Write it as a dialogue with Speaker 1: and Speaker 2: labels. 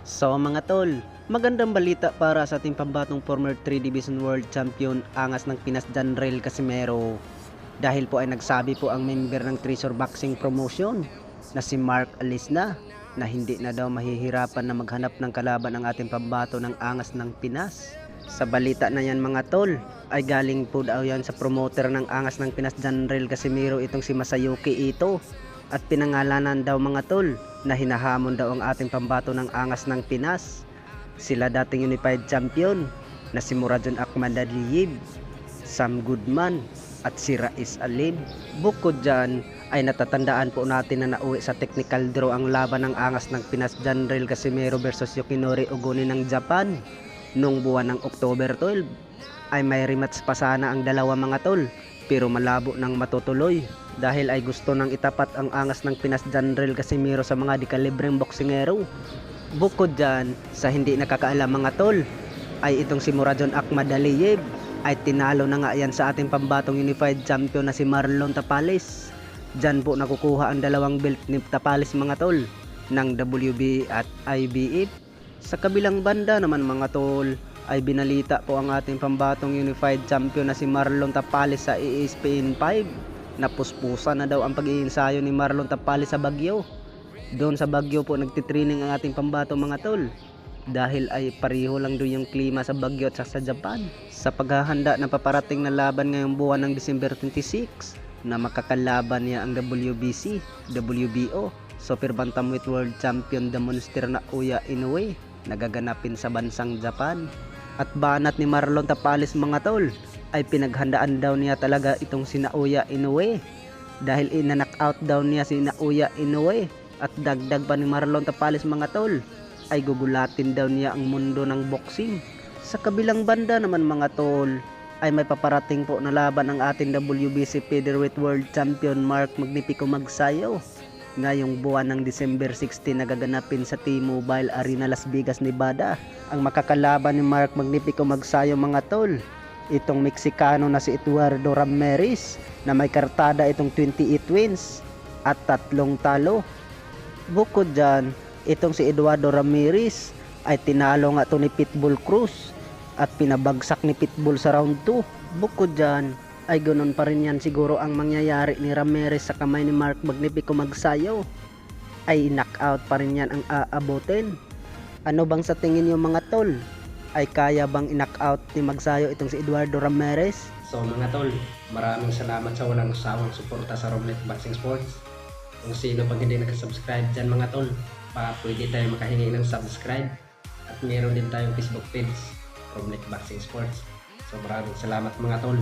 Speaker 1: So mga tol, magandang balita para sa ating pambatong former 3 Division World Champion angas ng Pinas Janrel Casimero. Dahil po ay nagsabi po ang member ng Treasure Boxing Promotion na si Mark Alisna na hindi na daw mahihirapan na maghanap ng kalaban ang ating pambato ng angas ng Pinas. Sa balita na yan mga tol, ay galing po daw yan sa promoter ng angas ng Pinas Janrel Casimero itong si Masayuki Ito. At pinangalanan daw mga tol na hinahamon daw ang ating pambato ng angas ng Pinas. Sila dating unified champion na si Muradjon Akhmadaliyeb, Sam Goodman at si Rais Alib. Bukod dyan ay natatandaan po natin na nauwi sa technical draw ang laban ng angas ng Pinas Janrel Casimero versus Yukinori Ogoni ng Japan. Noong buwan ng October 12 ay may rematch pa sana ang dalawa mga tol, pero malabo nang matutuloy dahil ay gusto nang itapat ang angas ng Pinas Janrel Casimero sa mga dekalibreng boksingero. Bukod dyan sa hindi nakakaalam mga tol, ay itong si Muradjon Akhmadaliyeb ay tinalo na nga yan sa ating pambatong unified champion na si Marlon Tapales. Dyan po nakukuha ang dalawang belt ni Tapales mga tol ng WBA at IBF. Sa kabilang banda naman mga tol, ay binalita po ang ating pambatong unified champion na si Marlon Tapales sa ESPN 5 na puspusan na daw ang pag-iinsayo ni Marlon Tapales sa Baguio. Doon sa Baguio po nagtitraining ang ating pambato mga tol dahil ay pareho lang doon yung klima sa Baguio at sa Japan sa paghahanda ng paparating na laban ngayong buwan ng December 26 na makakalaban niya ang WBC, WBO, Super Bantamweight World Champion the Monster na Naoya Inoue nagaganapin sa bansang Japan. At banat ni Marlon Tapales mga tol ay pinaghandaan daw niya talaga itong si Naoya Inoue dahil ina-knockout daw niya si Naoya Inoue. At dagdag pa ni Marlon Tapales mga tol ay gugulatin daw niya ang mundo ng boxing. Sa kabilang banda naman mga tol ay may paparating po na laban ang ating WBC Featherweight World Champion Mark Magnifico Magsayo ngayong buwan ng December 16 nagaganapin sa T-Mobile Arena Las Vegas, Nevada. Ang makakalaban ni Mark Magnifico Magsayo mga tol, itong Meksikano na si Eduardo Ramirez na may kartada itong 28 wins at 3 talo. Bukod dyan, itong si Eduardo Ramirez ay tinalo nga to ni Pitbull Cruz at pinabagsak ni Pitbull sa round 2. Bukod dyan, ay ganoon pa rin yan siguro ang mangyayari ni Ramirez sa kamay ni Mark Magnifico Magsayo. Ay knockout pa rin yan ang aabutin. Ano bang sa tingin niyo mga tol? Ay kaya bang i-knockout ni Magsayo itong si Eduardo Ramirez?
Speaker 2: So mga tol, maraming salamat sa walang sawang suporta sa Romlet Boxing Sports. Kung sino pang hindi nakasubscribe dyan mga tol, pwede tayo makahingi ng subscribe. At meron din tayong Facebook page, Romlet Boxing Sports. So maraming salamat mga tol.